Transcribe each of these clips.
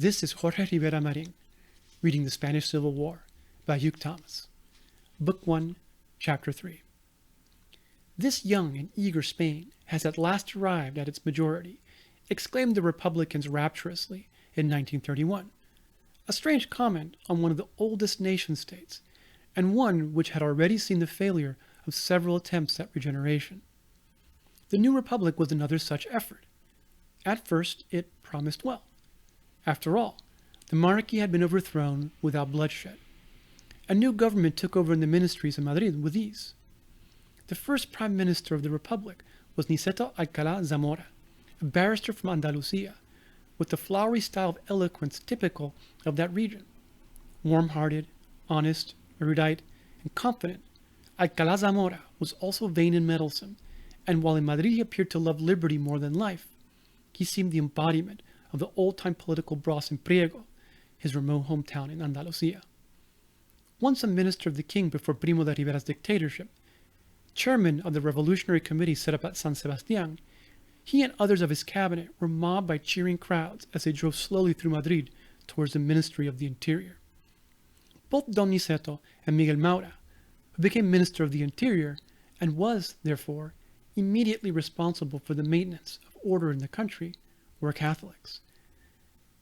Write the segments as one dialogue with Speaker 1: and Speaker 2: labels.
Speaker 1: This is Jorge Rivera Marin, reading The Spanish Civil War by Hugh Thomas. Book 1, Chapter 3. This young and eager Spain has at last arrived at its majority, exclaimed the Republicans rapturously in 1931, a strange comment on one of the oldest nation-states, and one which had already seen the failure of several attempts at regeneration. The new republic was another such effort. At first, it promised well. After all, the monarchy had been overthrown without bloodshed. A new government took over in the ministries in Madrid with ease. The first prime minister of the republic was Niceto Alcalá Zamora, a barrister from Andalusia, with the flowery style of eloquence typical of that region. Warm-hearted, honest, erudite, and confident, Alcalá Zamora was also vain and meddlesome, and while in Madrid he appeared to love liberty more than life, he seemed the embodiment of the old-time political bros in Priego, his remote hometown in Andalusia. Once a minister of the king before Primo de Rivera's dictatorship, chairman of the revolutionary committee set up at San Sebastián, he and others of his cabinet were mobbed by cheering crowds as they drove slowly through Madrid towards the Ministry of the Interior. Both Don Niceto and Miguel Maura, who became Minister of the Interior and was, therefore, immediately responsible for the maintenance of order in the country, were Catholics.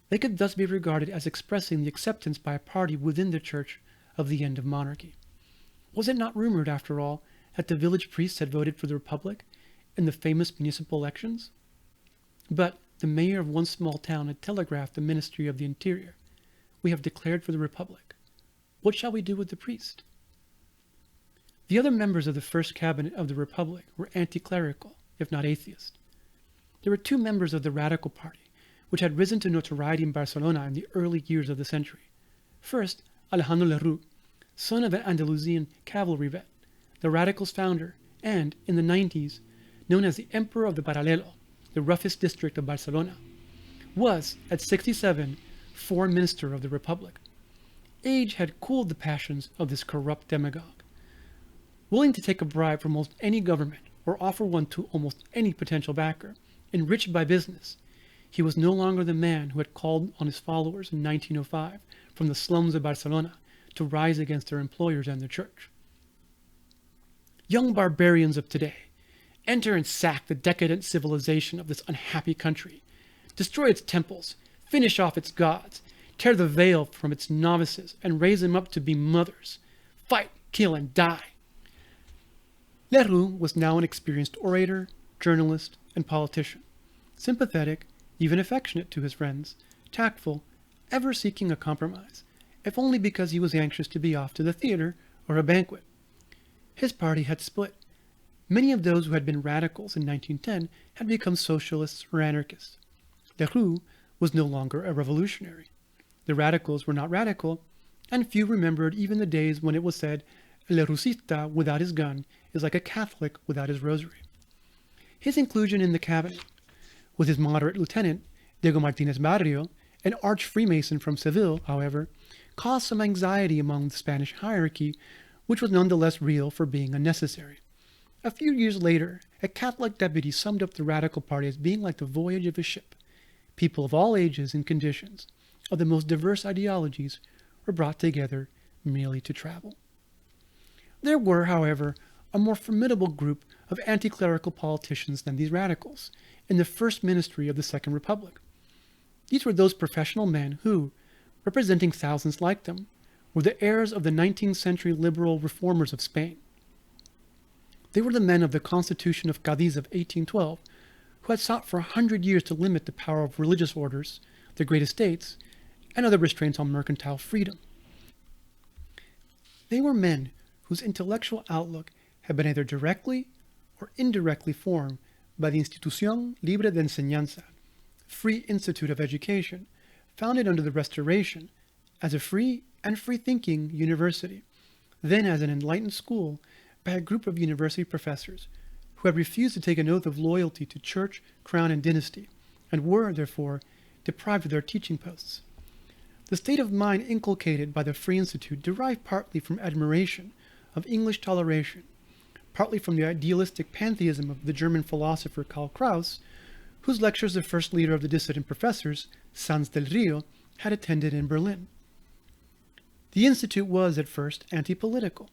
Speaker 1: They could thus be regarded as expressing the acceptance by a party within the Church of the end of monarchy. Was it not rumored, after all, that the village priests had voted for the Republic in the famous municipal elections? But the mayor of one small town had telegraphed the Ministry of the Interior, "We have declared for the Republic. What shall we do with the priest?" The other members of the first cabinet of the Republic were anti-clerical, if not atheist. There were two members of the Radical Party, which had risen to notoriety in Barcelona in the early years of the century. First, Alejandro Lerroux, son of an Andalusian cavalry vet, the Radicals' founder, and, in the 90s, known as the Emperor of the Paralelo, the roughest district of Barcelona, was, at 67, foreign minister of the Republic. Age had cooled the passions of this corrupt demagogue. Willing to take a bribe from almost any government or offer one to almost any potential backer, enriched by business, he was no longer the man who had called on his followers in 1905 from the slums of Barcelona to rise against their employers and the church. Young barbarians of today, enter and sack the decadent civilization of this unhappy country, destroy its temples, finish off its gods, tear the veil from its novices, and raise them up to be mothers. Fight, kill, and die. Lerroux was now an experienced orator, journalist, and politician, sympathetic, even affectionate to his friends, tactful, ever seeking a compromise, if only because he was anxious to be off to the theater or a banquet. His party had split. Many of those who had been radicals in 1910 had become socialists or anarchists. Lerroux was no longer a revolutionary. The radicals were not radical, and few remembered even the days when it was said, "El Lerrouxista without his gun is like a Catholic without his rosary." His inclusion in the cabinet, with his moderate lieutenant, Diego Martinez Barrio, an arch-Freemason from Seville, however, caused some anxiety among the Spanish hierarchy, which was none the less real for being unnecessary. A few years later, a Catholic deputy summed up the Radical Party as being like the voyage of a ship. People of all ages and conditions, of the most diverse ideologies, were brought together merely to travel. There were, however, a more formidable group of anti-clerical politicians than these radicals in the first ministry of the Second Republic. These were those professional men who, representing thousands like them, were the heirs of the 19th century liberal reformers of Spain. They were the men of the Constitution of Cadiz of 1812, who had sought for 100 years to limit the power of religious orders, the great estates, and other restraints on mercantile freedom. They were men whose intellectual outlook had been either directly or indirectly formed by the Institución Libre de Enseñanza, Free Institute of Education, founded under the Restoration as a free and free-thinking university, then as an enlightened school by a group of university professors who had refused to take an oath of loyalty to church, crown, and dynasty, and were, therefore, deprived of their teaching posts. The state of mind inculcated by the Free Institute derived partly from admiration of English toleration, partly from the idealistic pantheism of the German philosopher Karl Kraus, whose lectures the first leader of the dissident professors, Sanz del Rio, had attended in Berlin. The institute was, at first, anti-political,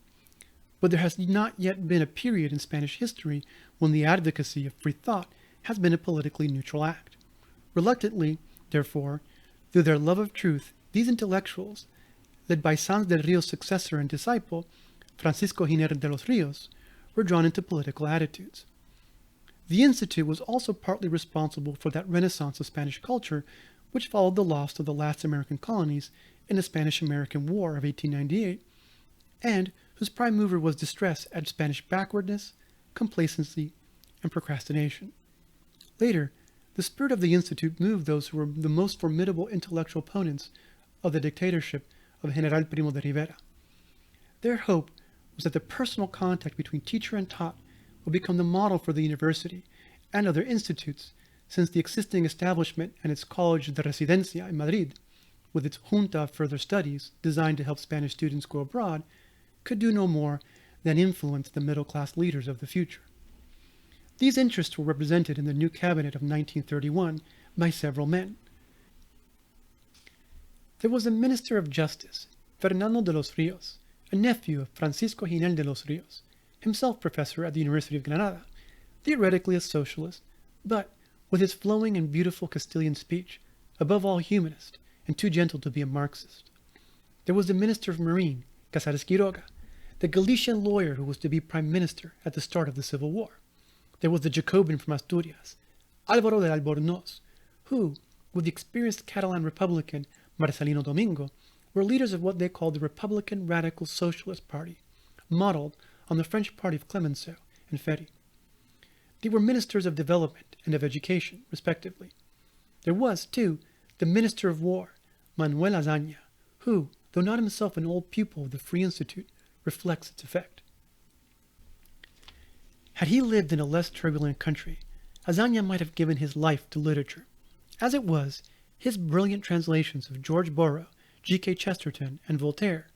Speaker 1: but there has not yet been a period in Spanish history when the advocacy of free thought has been a politically neutral act. Reluctantly, therefore, through their love of truth, these intellectuals, led by Sanz del Rio's successor and disciple, Francisco Giner de los Rios, were drawn into political attitudes. The Institute was also partly responsible for that renaissance of Spanish culture which followed the loss of the last American colonies in the Spanish-American War of 1898, and whose prime mover was distress at Spanish backwardness, complacency, and procrastination. Later, the spirit of the Institute moved those who were the most formidable intellectual opponents of the dictatorship of General Primo de Rivera. Their hope was that the personal contact between teacher and taught would become the model for the university and other institutes, since the existing establishment and its College de Residencia in Madrid, with its Junta of Further Studies designed to help Spanish students go abroad, could do no more than influence the middle-class leaders of the future. These interests were represented in the new cabinet of 1931 by several men. There was a Minister of Justice, Fernando de los Rios, a nephew of Francisco Giner de los Rios, himself professor at the University of Granada, theoretically a socialist, but, with his flowing and beautiful Castilian speech, above all humanist, and too gentle to be a Marxist. There was the Minister of Marine, Casares Quiroga, the Galician lawyer who was to be prime minister at the start of the Civil War. There was the Jacobin from Asturias, Álvaro de Albornoz, who, with the experienced Catalan Republican Marcelino Domingo, were leaders of what they called the Republican Radical Socialist Party, modeled on the French party of Clemenceau and Ferry. They were ministers of development and of education, respectively. There was, too, the Minister of War, Manuel Azaña, who, though not himself an old pupil of the Free Institute, reflects its effect. Had he lived in a less turbulent country, Azaña might have given his life to literature. As it was, his brilliant translations of George Borrow, G.K. Chesterton, and Voltaire,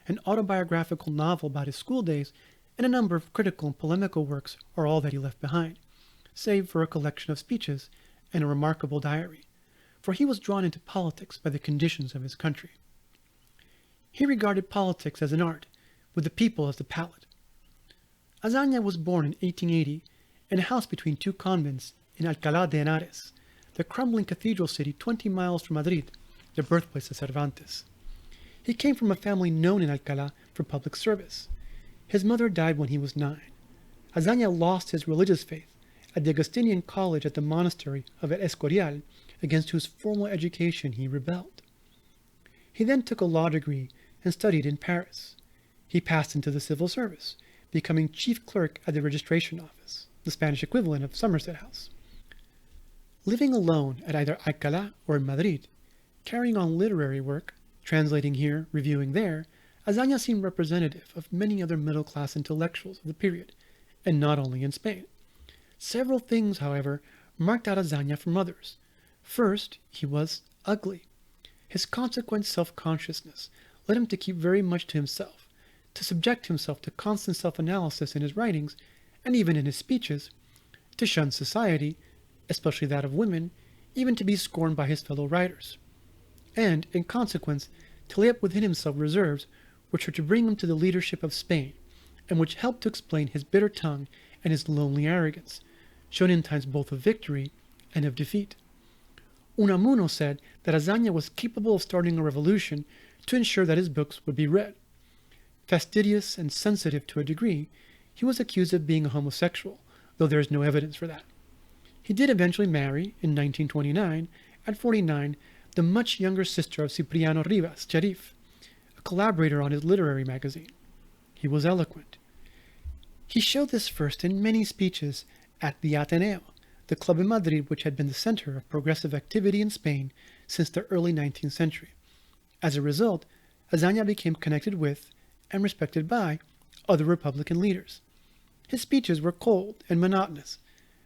Speaker 1: an autobiographical novel about his school days, and a number of critical and polemical works are all that he left behind, save for a collection of speeches and a remarkable diary, for he was drawn into politics by the conditions of his country. He regarded politics as an art, with the people as the palette. Azaña was born in 1880 in a house between two convents in Alcalá de Henares, the crumbling cathedral city 20 miles from Madrid, the birthplace of Cervantes. He came from a family known in Alcalá for public service. His mother died when he was 9. Azaña lost his religious faith at the Augustinian college at the monastery of El Escorial, against whose formal education he rebelled. He then took a law degree and studied in Paris. He passed into the civil service, becoming chief clerk at the registration office, the Spanish equivalent of Somerset House. Living alone at either Alcalá or in Madrid, carrying on literary work, translating here, reviewing there, Azaña seemed representative of many other middle-class intellectuals of the period, and not only in Spain. Several things, however, marked out Azaña from others. First, he was ugly. His consequent self-consciousness led him to keep very much to himself, to subject himself to constant self-analysis in his writings, and even in his speeches, to shun society, especially that of women, even to be scorned by his fellow writers, and, in consequence, to lay up within himself reserves which were to bring him to the leadership of Spain, and which helped to explain his bitter tongue and his lonely arrogance, shown in times both of victory and of defeat. Unamuno said that Azaña was capable of starting a revolution to ensure that his books would be read. Fastidious and sensitive to a degree, he was accused of being a homosexual, though there is no evidence for that. He did eventually marry, in 1929, at 49, the much younger sister of Cipriano Rivas, Ch.3, a collaborator on his literary magazine. He was eloquent. He showed this first in many speeches at the Ateneo, the club in Madrid which had been the center of progressive activity in Spain since the early 19th century. As a result, Azaña became connected with, and respected by, other Republican leaders. His speeches were cold and monotonous,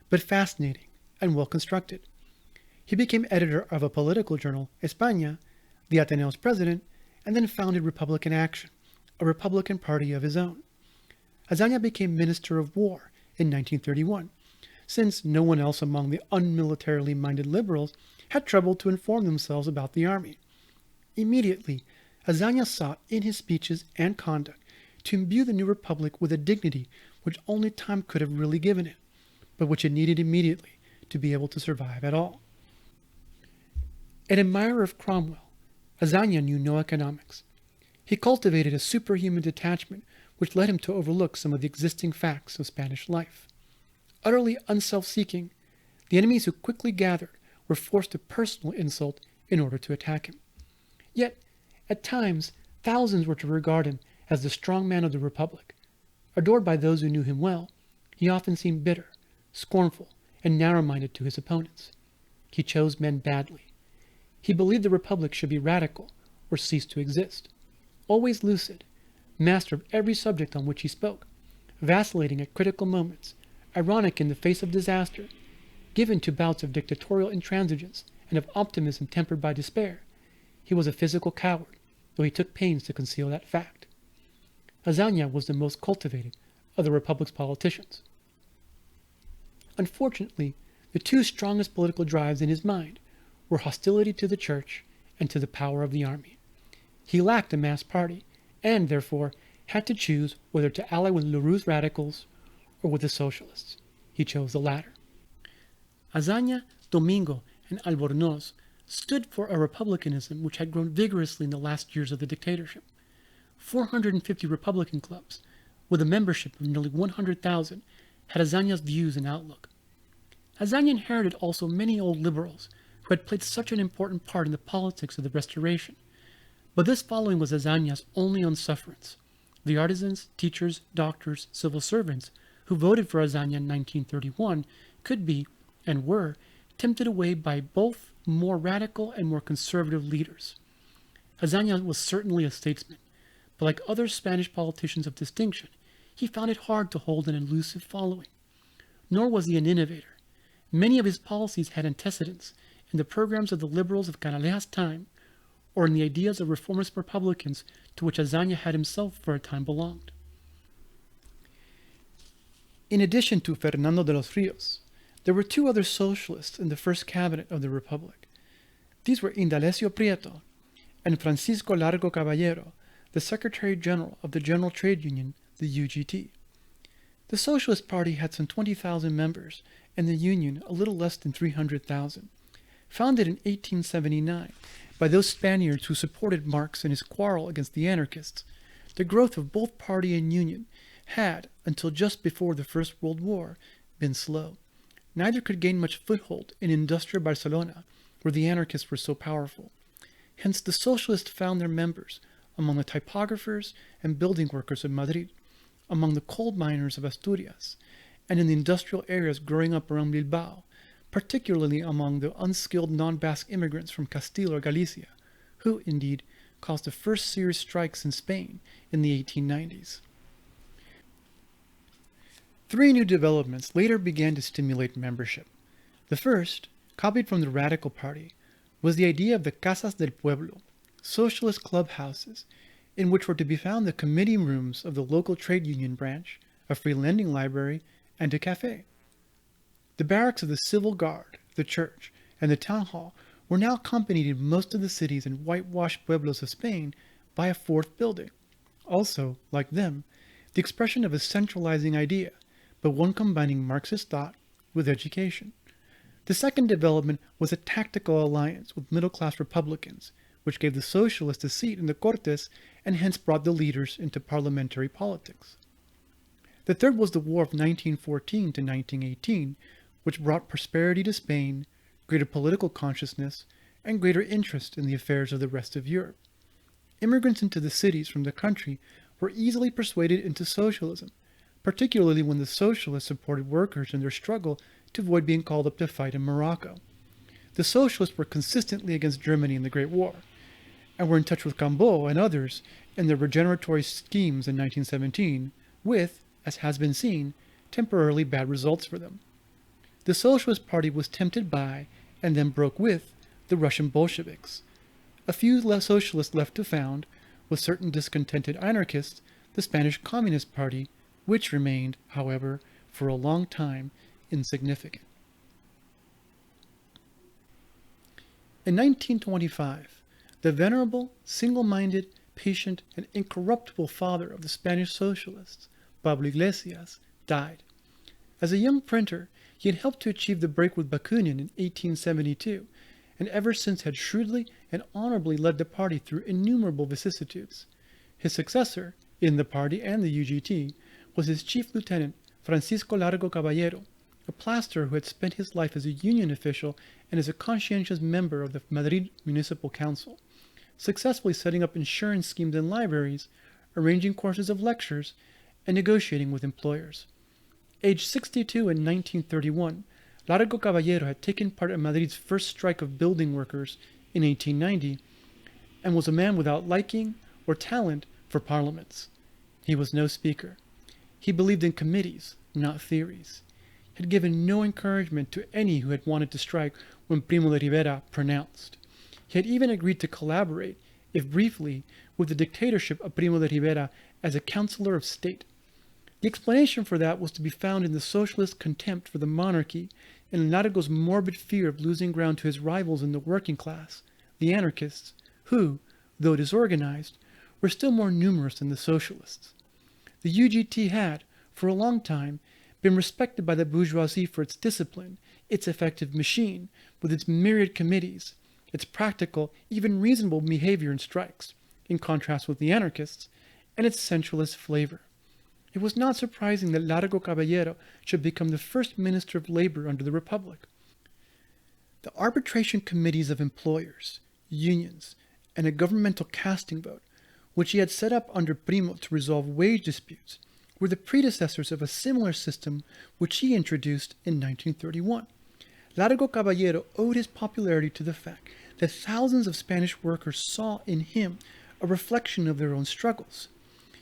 Speaker 1: but fascinating and well-constructed. He became editor of a political journal, España, the Ateneo's president, and then founded Republican Action, a Republican party of his own. Azaña became Minister of War in 1931, since no one else among the unmilitarily minded liberals had troubled to inform themselves about the army. Immediately, Azaña sought in his speeches and conduct to imbue the new republic with a dignity which only time could have really given it, but which it needed immediately to be able to survive at all. An admirer of Cromwell, Azaña knew no economics. He cultivated a superhuman detachment which led him to overlook some of the existing facts of Spanish life. Utterly unself-seeking, the enemies who quickly gathered were forced to personal insult in order to attack him. Yet, at times, thousands were to regard him as the strong man of the Republic. Adored by those who knew him well, he often seemed bitter, scornful, and narrow-minded to his opponents. He chose men badly. He believed the Republic should be radical or cease to exist. Always lucid, master of every subject on which he spoke, vacillating at critical moments, ironic in the face of disaster, given to bouts of dictatorial intransigence and of optimism tempered by despair, he was a physical coward, though he took pains to conceal that fact. Azaña was the most cultivated of the Republic's politicians. Unfortunately, the two strongest political drives in his mind were hostility to the Church and to the power of the army. He lacked a mass party, and, therefore, had to choose whether to ally with Leroux's radicals or with the socialists. He chose the latter. Azaña, Domingo, and Albornoz stood for a republicanism which had grown vigorously in the last years of the dictatorship. 450 Republican clubs, with a membership of nearly 100,000, had Azaña's views and outlook. Azaña inherited also many old liberals who had played such an important part in the politics of the Restoration. But this following was Azaña's only on sufferance. The artisans, teachers, doctors, civil servants who voted for Azaña in 1931 could be, and were, tempted away by both more radical and more conservative leaders. Azaña was certainly a statesman, but like other Spanish politicians of distinction, he found it hard to hold an elusive following. Nor was he an innovator. Many of his policies had antecedents in the programs of the liberals of Canalejas' time, or in the ideas of reformist Republicans to which Azaña had himself for a time belonged. In addition to Fernando de los Rios, there were two other socialists in the first cabinet of the Republic. These were Indalecio Prieto and Francisco Largo Caballero, the Secretary General of the General Trade Union, the UGT. The Socialist Party had some 20,000 members, and the Union a little less than 300,000. Founded in 1879 by those Spaniards who supported Marx in his quarrel against the anarchists, the growth of both party and union had, until just before the First World War, been slow. Neither could gain much foothold in industrial Barcelona, where the anarchists were so powerful. Hence the socialists found their members among the typographers and building workers of Madrid, among the coal miners of Asturias, and in the industrial areas growing up around Bilbao, particularly among the unskilled non-Basque immigrants from Castile or Galicia, who, indeed, caused the first serious strikes in Spain in the 1890s. Three new developments later began to stimulate membership. The first, copied from the Radical Party, was the idea of the Casas del Pueblo, socialist clubhouses, in which were to be found the committee rooms of the local trade union branch, a free lending library, and a cafe. The barracks of the civil guard, the church, and the town hall were now accompanied in most of the cities and whitewashed pueblos of Spain by a fourth building, also, like them, the expression of a centralizing idea, but one combining Marxist thought with education. The second development was a tactical alliance with middle-class Republicans, which gave the socialists a seat in the Cortes and hence brought the leaders into parliamentary politics. The third was the War of 1914 to 1918, which brought prosperity to Spain, greater political consciousness, and greater interest in the affairs of the rest of Europe. Immigrants into the cities from the country were easily persuaded into socialism, particularly when the socialists supported workers in their struggle to avoid being called up to fight in Morocco. The socialists were consistently against Germany in the Great War, and were in touch with Cambó and others in their regeneratory schemes in 1917, with, as has been seen, temporarily bad results for them. The Socialist Party was tempted by, and then broke with, the Russian Bolsheviks. A few socialists left to found, with certain discontented anarchists, the Spanish Communist Party, which remained, however, for a long time, insignificant. In 1925, the venerable, single-minded, patient, and incorruptible father of the Spanish socialists, Pablo Iglesias, died. As a young printer, he had helped to achieve the break with Bakunin in 1872, and ever since had shrewdly and honorably led the party through innumerable vicissitudes. His successor, in the party and the UGT, was his chief lieutenant, Francisco Largo Caballero, a plasterer who had spent his life as a union official and as a conscientious member of the Madrid Municipal Council, successfully setting up insurance schemes and libraries, arranging courses of lectures, and negotiating with employers. Aged 62 in 1931, Largo Caballero had taken part in Madrid's first strike of building workers in 1890 and was a man without liking or talent for parliaments. He was no speaker. He believed in committees, not theories. He had given no encouragement to any who had wanted to strike when Primo de Rivera pronounced. He had even agreed to collaborate, if briefly, with the dictatorship of Primo de Rivera as a counselor of state. The explanation for that was to be found in the socialist contempt for the monarchy and in Largo's morbid fear of losing ground to his rivals in the working class, the anarchists, who, though disorganized, were still more numerous than the socialists. The UGT had, for a long time, been respected by the bourgeoisie for its discipline, its effective machine, with its myriad committees, its practical, even reasonable behavior in strikes, in contrast with the anarchists, and its sensualist flavor. It was not surprising that Largo Caballero should become the first Minister of Labor under the Republic. The arbitration committees of employers, unions, and a governmental casting vote, which he had set up under Primo to resolve wage disputes, were the predecessors of a similar system which he introduced in 1931. Largo Caballero owed his popularity to the fact that thousands of Spanish workers saw in him a reflection of their own struggles.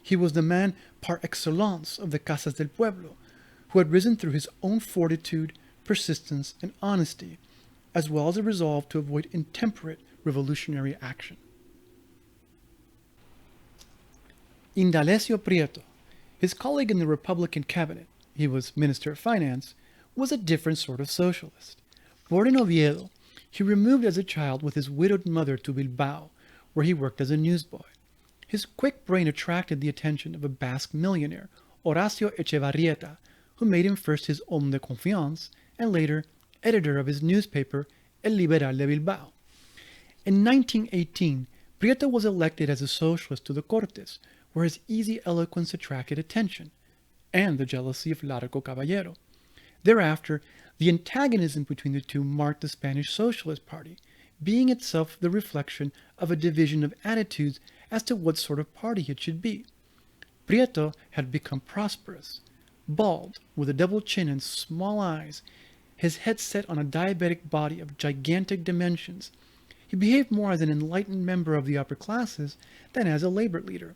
Speaker 1: He was the man par excellence of the Casas del Pueblo, who had risen through his own fortitude, persistence, and honesty, as well as a resolve to avoid intemperate revolutionary action. Indalecio Prieto, his colleague in the Republican cabinet, he was Minister of Finance, was a different sort of socialist. Born in Oviedo, he removed as a child with his widowed mother to Bilbao, where he worked as a newsboy. His quick brain attracted the attention of a Basque millionaire, Horacio Echevarrieta, who made him first his homme de confiance and later editor of his newspaper El Liberal de Bilbao. In 1918, Prieto was elected as a socialist to the Cortes, where his easy eloquence attracted attention, and the jealousy of Largo Caballero. Thereafter, the antagonism between the two marked the Spanish Socialist Party, being itself the reflection of a division of attitudes as to what sort of party it should be. Prieto had become prosperous, bald, with a double chin and small eyes, his head set on a diabetic body of gigantic dimensions. He behaved more as an enlightened member of the upper classes than as a labor leader.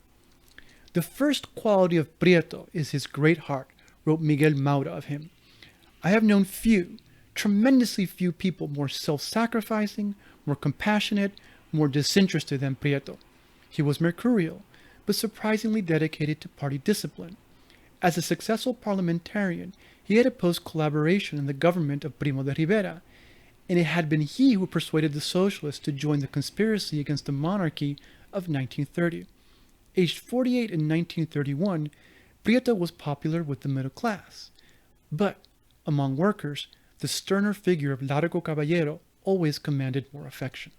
Speaker 1: The first quality of Prieto is his great heart, wrote Miguel Maura of him. I have known few, tremendously few people more self-sacrificing, more compassionate, more disinterested than Prieto. He was mercurial, but surprisingly dedicated to party discipline. As a successful parliamentarian, he had opposed collaboration in the government of Primo de Rivera, and it had been he who persuaded the socialists to join the conspiracy against the monarchy of 1930. Aged 48 in 1931, Prieto was popular with the middle class. But, among workers, the sterner figure of Largo Caballero always commanded more affection.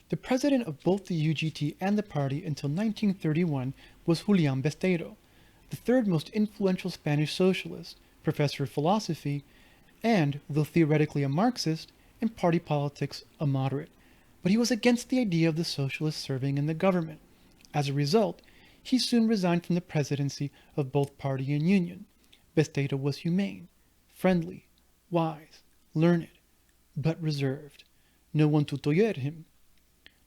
Speaker 1: The president of both the UGT and the party until 1931 was Julián Besteiro, the third most influential Spanish socialist, professor of philosophy, and, though theoretically a Marxist, in party politics a moderate. But he was against the idea of the socialists serving in the government. As a result, he soon resigned from the presidency of both party and union. Besteiro was humane, friendly, wise, learned, but reserved. No one tutoyed him.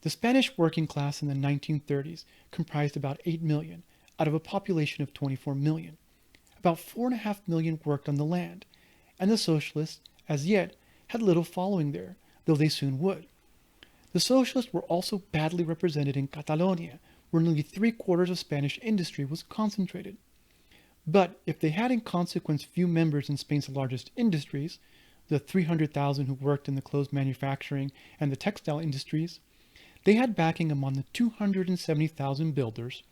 Speaker 1: The Spanish working class in the 1930s comprised about 8 million, out of a population of 24 million. About 4.5 million worked on the land, and the socialists, as yet, had little following there, though they soon would. The socialists were also badly represented in Catalonia, where nearly 3/4 of Spanish industry was concentrated. But if they had in consequence few members in Spain's largest industries, the 300,000 who worked in the clothes manufacturing and the textile industries, they had backing among the 270,000 builders,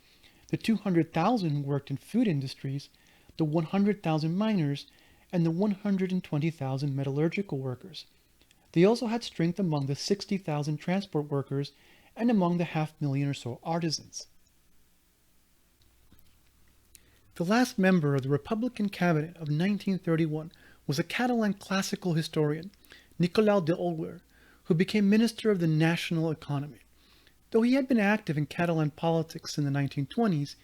Speaker 1: the 200,000 who worked in food industries, the 100,000 miners, and the 120,000 metallurgical workers. They also had strength among the 60,000 transport workers and among the 500,000 or so artisans. The last member of the Republican cabinet of 1931 was a Catalan classical historian, Nicolau de Olwer, who became Minister of the National Economy. Though he had been active in Catalan politics in the 1920s,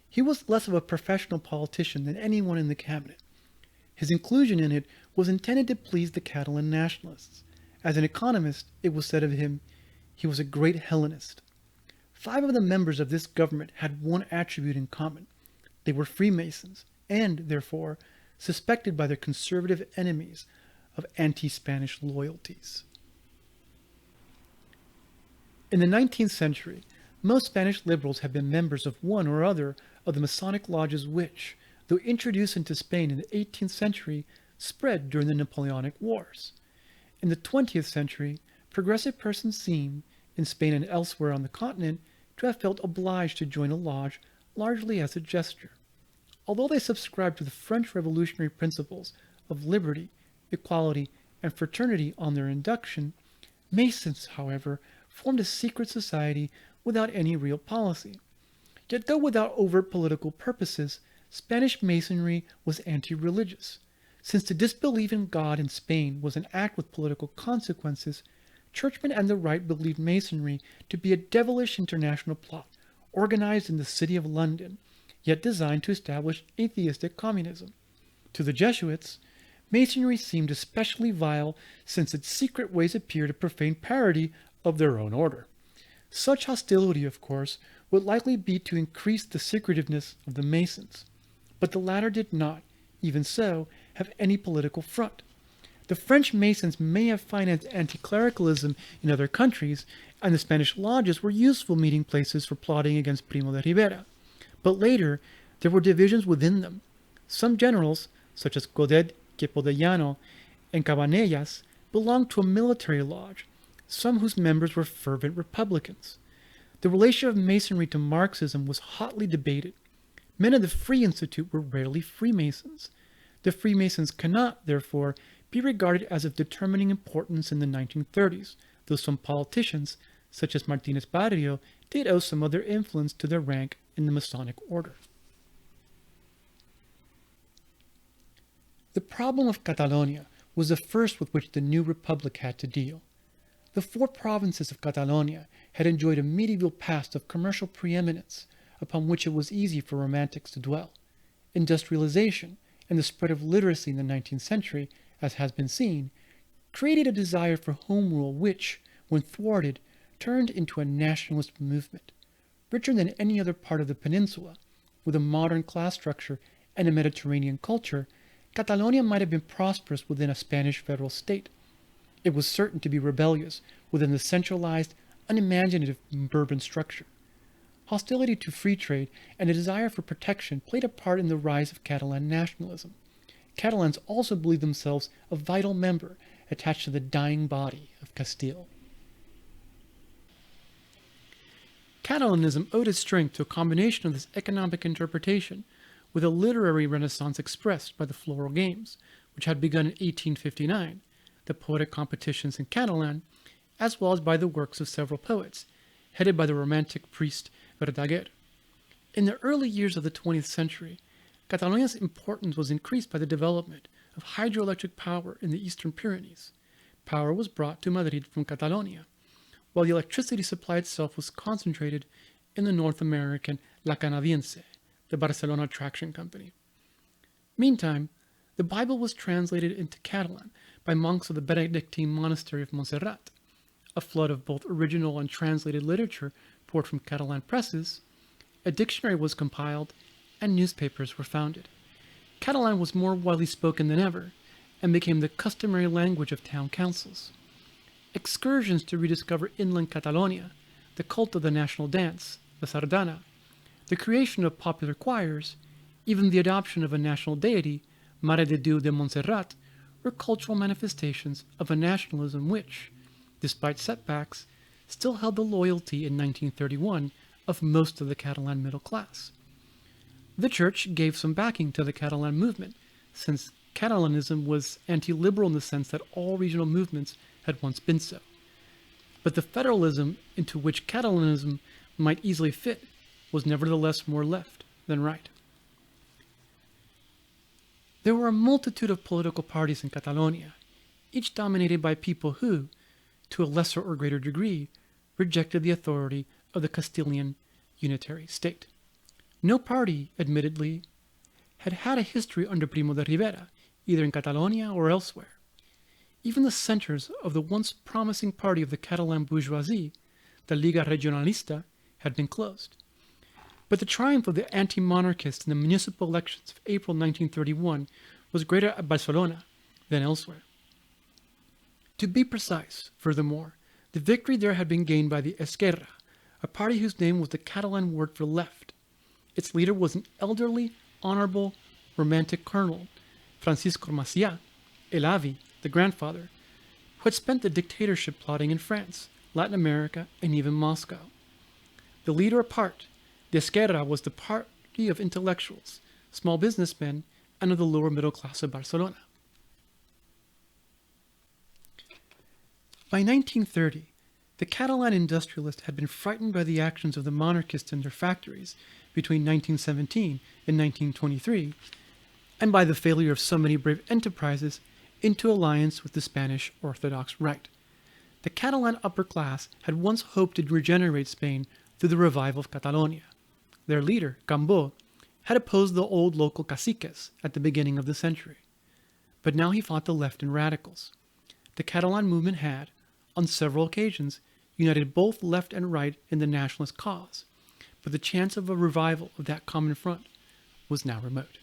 Speaker 1: he was less of a professional politician than anyone in the cabinet. His inclusion in it was intended to please the Catalan nationalists. As an economist, it was said of him, he was a great Hellenist. 5 of the members of this government had one attribute in common. They were Freemasons, and, therefore, suspected by their conservative enemies of anti-Spanish loyalties. In the 19th century, most Spanish liberals had been members of one or other of the Masonic lodges which, though introduced into Spain in the 18th century, spread during the Napoleonic Wars. In the 20th century, progressive persons seem, in Spain and elsewhere on the continent, to have felt obliged to join a lodge largely as a gesture. Although they subscribed to the French revolutionary principles of liberty, equality, and fraternity on their induction, Masons, however, formed a secret society without any real policy. Yet though without overt political purposes, Spanish Masonry was anti-religious. Since to disbelieve in God in Spain was an act with political consequences, churchmen and the right believed Masonry to be a devilish international plot, organized in the city of London, yet designed to establish atheistic communism. To the Jesuits, Masonry seemed especially vile since its secret ways appeared to profane parody of their own order. Such hostility, of course, would likely be to increase the secretiveness of the Masons, but the latter did not, even so, have any political front. The French Masons may have financed anti-clericalism in other countries, and the Spanish lodges were useful meeting places for plotting against Primo de Rivera. But later, there were divisions within them. Some generals, such as Godet, Quepo de Llano, and Cabanellas, belonged to a military lodge, some whose members were fervent Republicans. The relation of Masonry to Marxism was hotly debated. Men of the Free Institute were rarely Freemasons. The Freemasons cannot, therefore, be regarded as of determining importance in the 1930s, though some politicians, such as Martínez Barrio, did owe some of their influence to their rank in the Masonic order. The problem of Catalonia was the first with which the new republic had to deal. The 4 provinces of Catalonia had enjoyed a medieval past of commercial preeminence upon which it was easy for romantics to dwell. Industrialization and the spread of literacy in the 19th century, as has been seen, created a desire for home rule which, when thwarted, turned into a nationalist movement. Richer than any other part of the peninsula, with a modern class structure and a Mediterranean culture, Catalonia might have been prosperous within a Spanish federal state. It was certain to be rebellious within the centralized, unimaginative Bourbon structure. Hostility to free trade and a desire for protection played a part in the rise of Catalan nationalism. Catalans also believed themselves a vital member attached to the dying body of Castile. Catalanism owed its strength to a combination of this economic interpretation with a literary renaissance expressed by the Floral Games, which had begun in 1859, the poetic competitions in Catalan, as well as by the works of several poets, headed by the Romantic priest Verdaguer. In the early years of the 20th century, Catalonia's importance was increased by the development of hydroelectric power in the Eastern Pyrenees. Power was brought to Madrid from Catalonia, while the electricity supply itself was concentrated in the North American La Canadiense, the Barcelona Traction Company. Meantime, the Bible was translated into Catalan by monks of the Benedictine Monastery of Montserrat. A flood of both original and translated literature poured from Catalan presses, a dictionary was compiled, and newspapers were founded. Catalan was more widely spoken than ever, and became the customary language of town councils. Excursions to rediscover inland Catalonia, the cult of the national dance, the sardana, the creation of popular choirs, even the adoption of a national deity, Mare de Déu de Montserrat, were cultural manifestations of a nationalism which, despite setbacks, still held the loyalty in 1931 of most of the Catalan middle class. The Church gave some backing to the Catalan movement, since Catalanism was anti-liberal in the sense that all regional movements had once been so. But the federalism into which Catalanism might easily fit was nevertheless more left than right. There were a multitude of political parties in Catalonia, each dominated by people who, to a lesser or greater degree, rejected the authority of the Castilian unitary state. No party, admittedly, had had a history under Primo de Rivera, either in Catalonia or elsewhere. Even the centers of the once promising party of the Catalan bourgeoisie, the Liga Regionalista, had been closed. But the triumph of the anti-monarchists in the municipal elections of April 1931 was greater at Barcelona than elsewhere. To be precise, furthermore, the victory there had been gained by the Esquerra, a party whose name was the Catalan word for left. Its leader was an elderly, honorable, romantic colonel, Francisco Macià, el avi, the grandfather, who had spent the dictatorship plotting in France, Latin America, and even Moscow. The leader apart, the Esquerra was the party of intellectuals, small businessmen, and of the lower middle class of Barcelona. By 1930, the Catalan industrialists had been frightened by the actions of the monarchists in their factories between 1917 and 1923, and by the failure of so many brave enterprises into alliance with the Spanish Orthodox Rite. The Catalan upper class had once hoped to regenerate Spain through the revival of Catalonia. Their leader, Cambó, had opposed the old local caciques at the beginning of the century. But now he fought the left and radicals. The Catalan movement had, on several occasions, united both left and right in the nationalist cause, but the chance of a revival of that common front was now remote.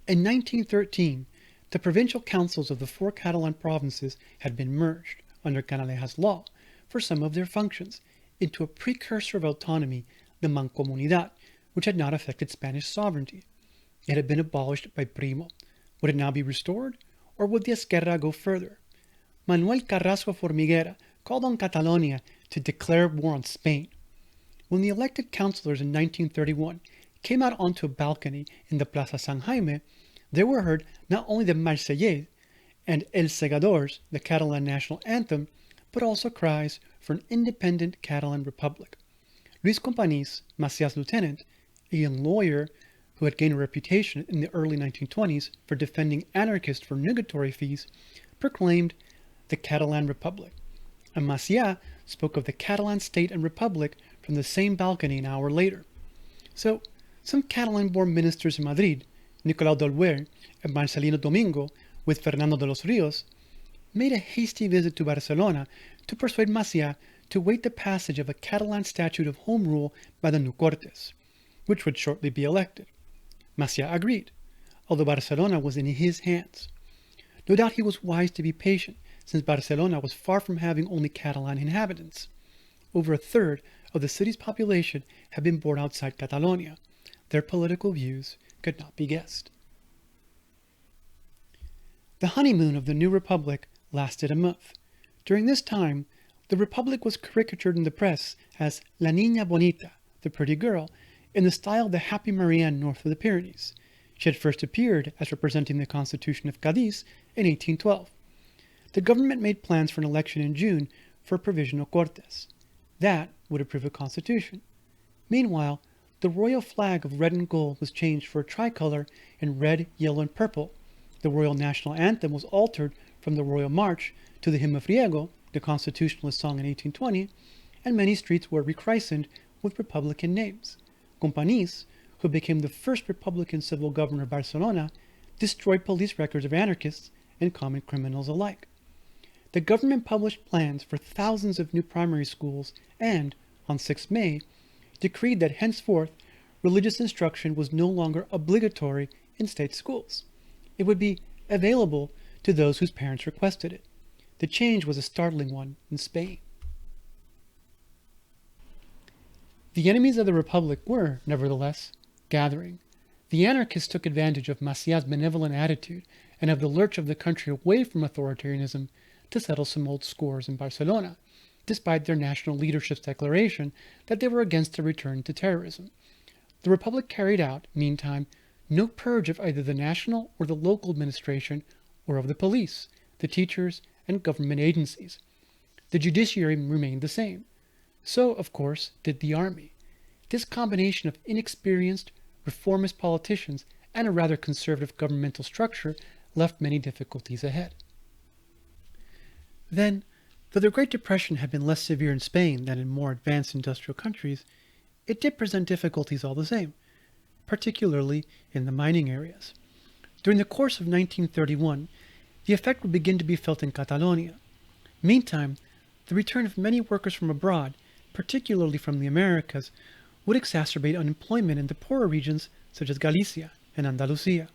Speaker 1: In 1913, the provincial councils of the 4 Catalan provinces had been merged, under Canalejas law, for some of their functions, into a precursor of autonomy, the Mancomunidad, which had not affected Spanish sovereignty. It had been abolished by Primo. Would it now be restored, or would the Esquerra go further? Manuel Carrasco Formiguera called on Catalonia to declare war on Spain. When the elected councillors in 1931 came out onto a balcony in the Plaza San Jaime, there were heard not only the Marseillaise and El Segadors, the Catalan national anthem, but also cries for an independent Catalan republic. Luis Companys, Macià's lieutenant, a young lawyer who had gained a reputation in the early 1920s for defending anarchists for nugatory fees, proclaimed the Catalan Republic, and Macià spoke of the Catalan state and republic from the same balcony an hour later. So, some Catalan-born ministers in Madrid, Nicolau d'Olwer and Marcelino Domingo, with Fernando de los Rios, made a hasty visit to Barcelona to persuade Macià to wait the passage of a Catalan statute of home rule by the new Cortes, which would shortly be elected. Macià agreed, although Barcelona was in his hands. No doubt he was wise to be patient, since Barcelona was far from having only Catalan inhabitants. Over a third of the city's population had been born outside Catalonia. Their political views could not be guessed. The honeymoon of the new republic lasted a month. During this time, the republic was caricatured in the press as La Niña Bonita, the pretty girl, in the style of the Happy Marianne north of the Pyrenees. She had first appeared as representing the Constitution of Cadiz in 1812. The government made plans for an election in June for a provisional Cortes. That would approve a constitution. Meanwhile, the royal flag of red and gold was changed for a tricolor in red, yellow, and purple. The royal national anthem was altered from the royal march to the hymn of Riego, the constitutionalist song in 1820, and many streets were rechristened with republican names. Companys, who became the first republican civil governor of Barcelona, destroyed police records of anarchists and common criminals alike. The government published plans for thousands of new primary schools and, on 6 May, decreed that henceforth religious instruction was no longer obligatory in state schools. It would be available to those whose parents requested it. The change was a startling one in Spain. The enemies of the Republic were, nevertheless, gathering. The anarchists took advantage of Macià's benevolent attitude and of the lurch of the country away from authoritarianism to settle some old scores in Barcelona, despite their national leadership's declaration that they were against a return to terrorism. The Republic carried out, meantime, no purge of either the national or the local administration or of the police, the teachers, and government agencies. The judiciary remained the same. So, of course, did the army. This combination of inexperienced, reformist politicians and a rather conservative governmental structure left many difficulties ahead. Then, though the Great Depression had been less severe in Spain than in more advanced industrial countries, it did present difficulties all the same, particularly in the mining areas. During the course of 1931, the effect would begin to be felt in Catalonia. Meantime, the return of many workers from abroad, particularly from the Americas, would exacerbate unemployment in the poorer regions such as Galicia and Andalusia.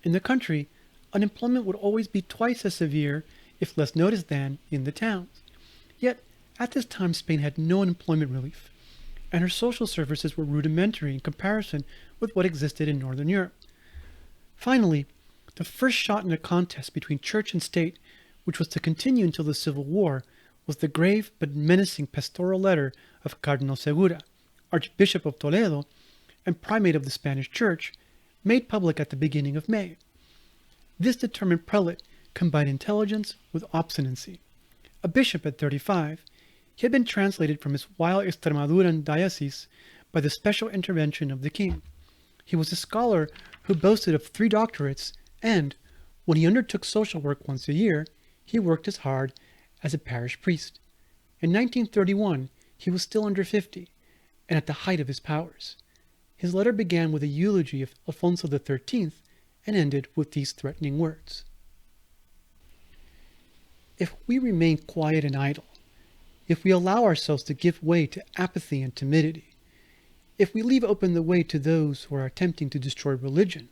Speaker 1: In the country, unemployment would always be twice as severe, if less noticed, than in the towns. Yet, at this time Spain had no unemployment relief, and her social services were rudimentary in comparison with what existed in Northern Europe. Finally, the first shot in a contest between church and state, which was to continue until the Civil War, was the grave but menacing pastoral letter of Cardinal Segura, Archbishop of Toledo and primate of the Spanish Church, made public at the beginning of May. This determined prelate combined intelligence with obstinacy. A bishop at 35, he had been translated from his wild Extremaduran diocese by the special intervention of the king. He was a scholar who boasted of 3 doctorates, and, when he undertook social work once a year, he worked as hard as a parish priest. In 1931, he was still under 50, and at the height of his powers. His letter began with a eulogy of Alfonso XIII and ended with these threatening words: "If we remain quiet and idle, if we allow ourselves to give way to apathy and timidity, if we leave open the way to those who are attempting to destroy religion,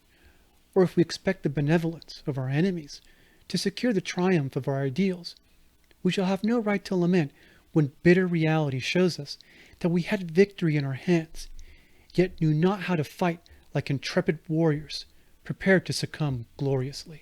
Speaker 1: or if we expect the benevolence of our enemies to secure the triumph of our ideals, we shall have no right to lament when bitter reality shows us that we had victory in our hands, yet knew not how to fight like intrepid warriors prepared to succumb gloriously."